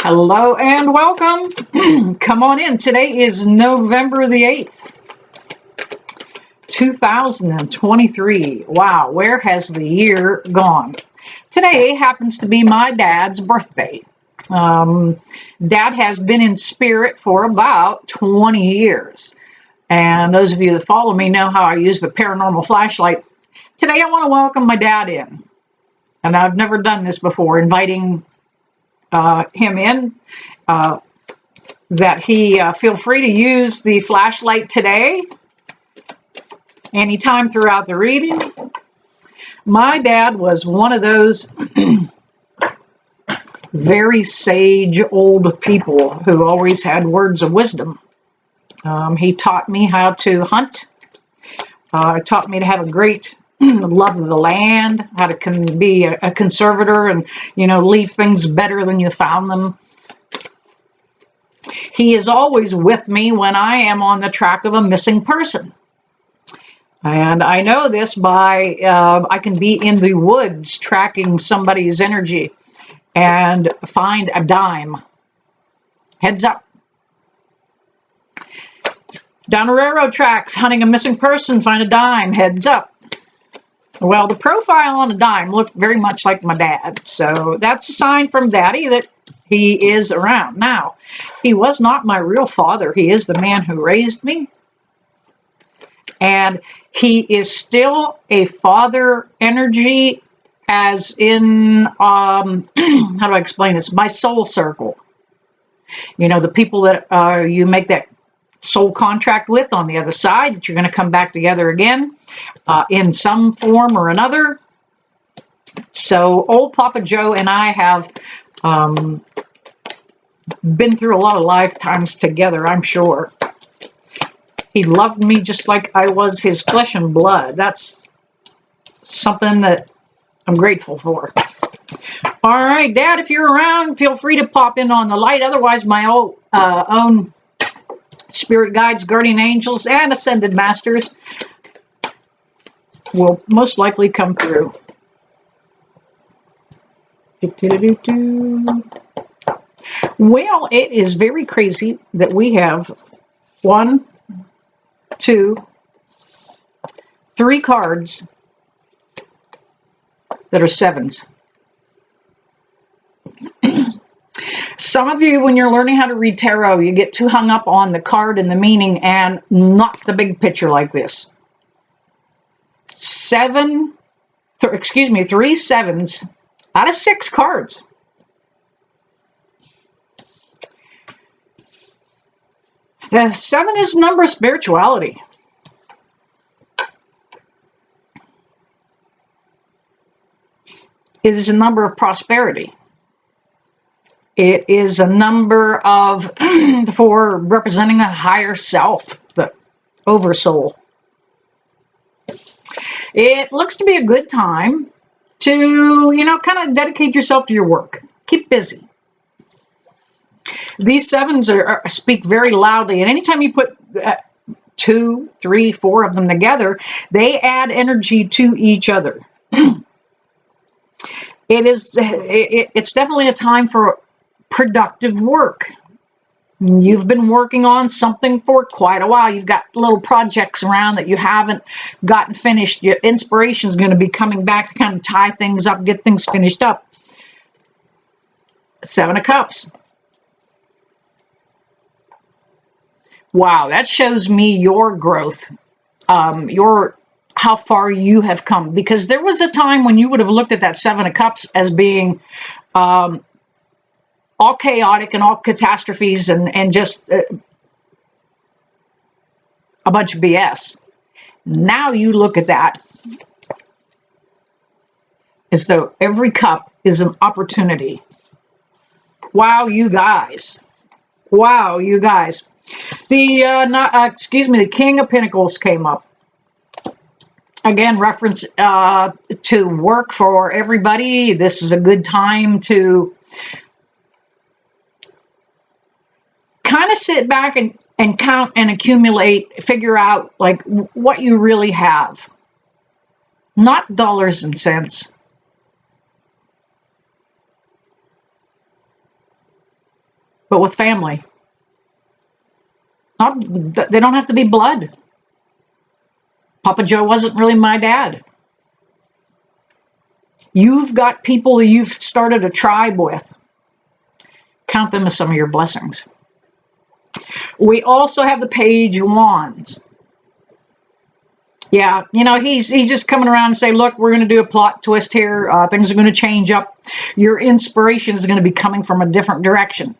Hello and welcome. Come on in. Today is November the 8th, 2023. Wow, where has the year gone? Today happens to be my dad's birthday. Dad has been in spirit for about 20 years. And those of you that follow me know how I use the paranormal flashlight. Today I want to welcome my dad in. And I've never done this before, inviting him in, that he feel free to use the flashlight today, anytime throughout the reading. My dad was one of those very sage old people who always had words of wisdom. He taught me how to hunt, taught me to have a great love of the land, how to be a conservator and, leave things better than you found them. He is always with me when I am on the track of a missing person. And I know this by, I can be in the woods tracking somebody's energy and find a dime. Heads up. Down the railroad tracks, hunting a missing person, find a dime. Heads up. Well, the profile on a dime looked very much like my dad. So that's a sign from Daddy that he is around. Now, he was not my real father. He is the man who raised me. And he is still a father energy, as in, how do I explain this? My soul circle. The people that you make that soul contract with on the other side, that you're going to come back together again in some form or another. So old Papa Joe and I have been through a lot of lifetimes together, I'm sure. He loved me just like I was his flesh and blood. That's something that I'm grateful for. All right, Dad, if you're around, feel free to pop in on the light. Otherwise, my own spirit guides, guardian angels, and ascended masters will most likely come through. Well, it is very crazy that we have 1, 2, 3 cards that are 7s. Some of you, when you're learning how to read tarot, you get too hung up on the card and the meaning and not the big picture like this. 3 7s out of 6 cards. The 7 is a number of spirituality. It is a number of prosperity. It is a number of, for representing a higher self, the oversoul. It looks to be a good time to, kind of dedicate yourself to your work. Keep busy. These 7s speak very loudly, and anytime you put 2, 3, 4 of them together, they add energy to each other. It's definitely a time for productive work. You've been working on something for quite a while. You've got little projects around that you haven't gotten finished. Your inspiration is going to be coming back to kind of tie things up, get things finished up. 7 of Cups. Wow, that shows me your growth, how far you have come. Because there was a time when you would have looked at that 7 of Cups as being all chaotic and all catastrophes and just a bunch of BS. Now you look at that as though every cup is an opportunity. Wow, you guys. Wow, you guys. The King of Pentacles came up. Again, reference to work for everybody. This is a good time to kind of sit back and count and accumulate, figure out like what you really have. Not dollars and cents. but with family. They don't have to be blood. Papa Joe wasn't really my dad. You've got people that you've started a tribe with. Count them as some of your blessings. We also have the Page of Wands. Yeah, you know, he's just coming around and say, look, we're going to do a plot twist here. Things are going to change up. Your inspiration is going to be coming from a different direction.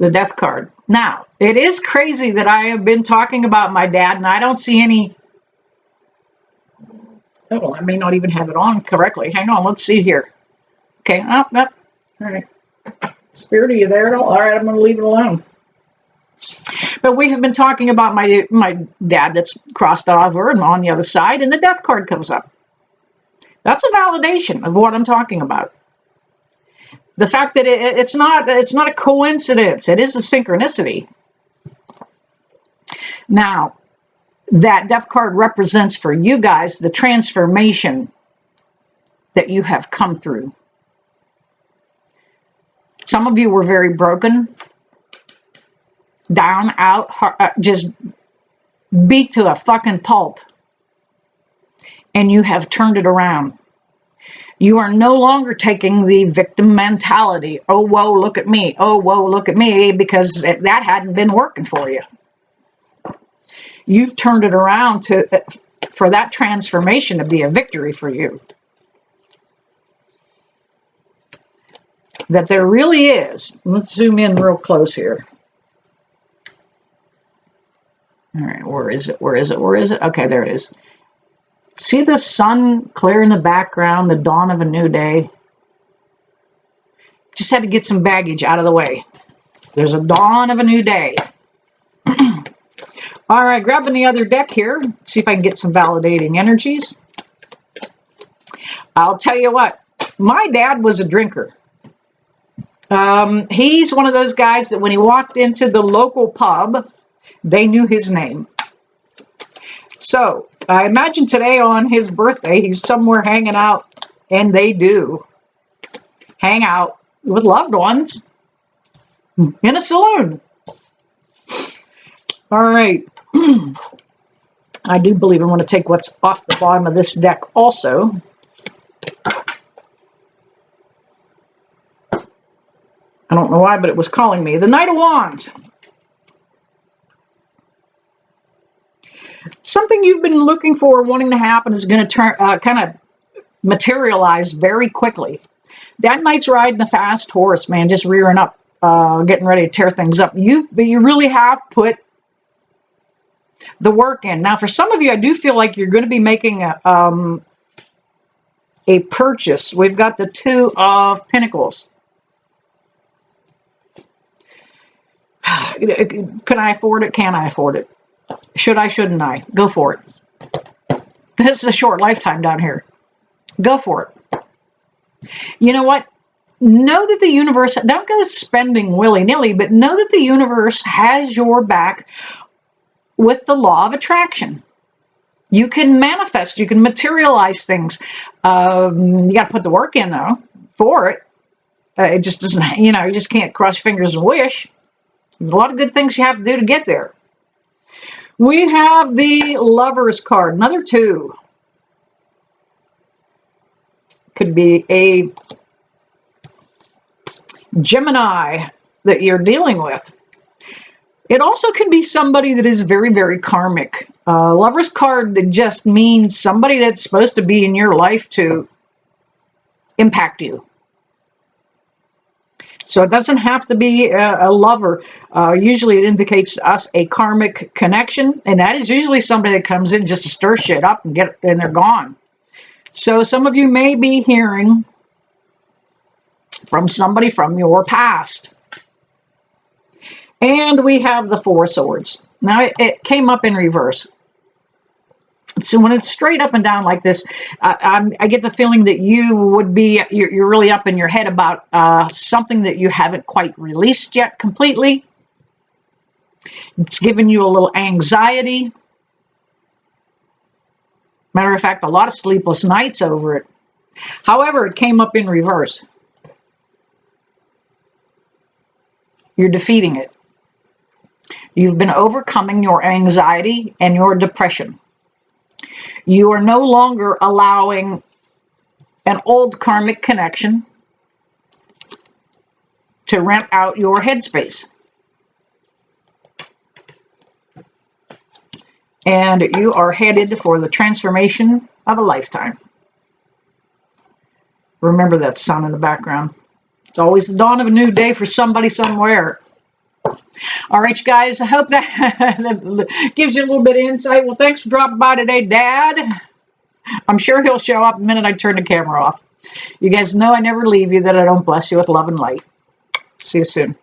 The Death card. Now, it is crazy that I have been talking about my dad and I don't see any... Oh, I may not even have it on correctly. Hang on, let's see here. Okay, oh, no. All right. Spirit, are you there at all? All right, I'm going to leave it alone. But we have been talking about my dad that's crossed over and on the other side, and the Death card comes up. That's a validation of what I'm talking about. The fact that it's not a coincidence. It is a synchronicity. Now, that Death card represents for you guys the transformation that you have come through. Some of you were very broken, down, out, just beat to a fucking pulp. And you have turned it around. You are no longer taking the victim mentality. Oh, whoa, look at me. Oh, whoa, look at me. Because that hadn't been working for you. You've turned it around for that transformation to be a victory for you. That there really is. Let's zoom in real close here. All right, where is it? Where is it? Where is it? Okay, there it is. See the sun clear in the background, the dawn of a new day? Just had to get some baggage out of the way. There's a dawn of a new day. All right, grabbing the other deck here. See if I can get some validating energies. I'll tell you what, my dad was a drinker. He's one of those guys that when he walked into the local pub, they knew his name. So I imagine today on his birthday, he's somewhere hanging out, and they do hang out with loved ones in a saloon. All right. I do believe I want to take what's off the bottom of this deck also. I don't know why, but it was calling me. The Knight of Wands. Something you've been looking for, wanting to happen, is going to turn kind of materialize very quickly. That knight's riding a fast horse, man, just rearing up, getting ready to tear things up. You really have put the work in. Now, for some of you, I do feel like you're going to be making a purchase. We've got the Two of Pentacles. Can I afford it? Can I afford it? Should I? Shouldn't I? Go for it. This is a short lifetime down here. Go for it. You know what? Know that the universe, don't go spending willy-nilly, but know that the universe has your back with the law of attraction. You can manifest, you can materialize things. You got to put the work in, though, for it. It just doesn't, you know, you just can't cross your fingers and wish. There's a lot of good things you have to do to get there. We have the Lovers card, another two. Could be a Gemini that you're dealing with. It also can be somebody that is very, very karmic. Lover's card just means somebody that's supposed to be in your life to impact you. So it doesn't have to be a lover. Usually it indicates to us a karmic connection, and that is usually somebody that comes in just to stir shit up and they're gone. So some of you may be hearing from somebody from your past. And we have the Four of Swords. Now it came up in reverse. So when it's straight up and down like this, I get the feeling that you would be, you're really up in your head about something that you haven't quite released yet completely. It's giving you a little anxiety. Matter of fact, a lot of sleepless nights over it. However, it came up in reverse. You're defeating it. You've been overcoming your anxiety and your depression. You are no longer allowing an old karmic connection to rent out your headspace. And you are headed for the transformation of a lifetime. Remember that sun in the background. It's always the dawn of a new day for somebody somewhere. All right, you guys, I hope that gives you a little bit of insight. Well, thanks for dropping by today, Dad. I'm sure he'll show up the minute I turn the camera off. You guys know I never leave you, that I don't bless you with love and light. See you soon.